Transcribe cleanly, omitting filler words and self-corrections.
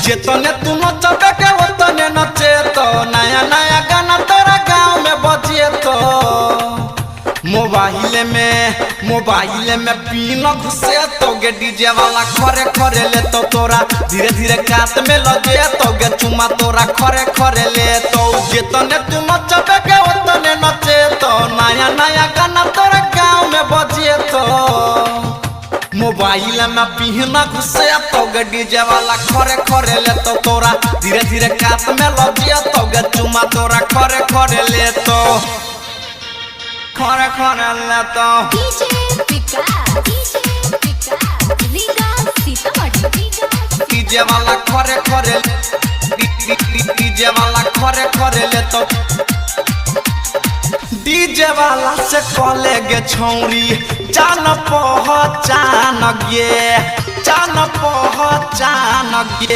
जेतने तू नचबे के ओतने नचे तो नया नया गाना तोरा गाँव में बजिए तो मोबाइल में पीन घुसे तो गे डीजे वाला खरे खरे ले तो तोरा धीरे धीरे कात में लगे तो गे चुमा तोरा खरे खरे ले तो जेतने तू नचबे के ओतने नचे तो नया नया गाना तोरा गाँव में बजिए तो मोबाइल में पीना घुसे तो गे डीजे वाला खरे खरे ले तो तोरा धीरे धीरे कात में लगे तो गे चुमा तोरा खरे खरे ले तो खरे खरे ले तो डीजे वाला खरे खरे डीजे वाला खरे खरे ले तो डीजे वाला से कॉले गे छौरी जान पहचान गे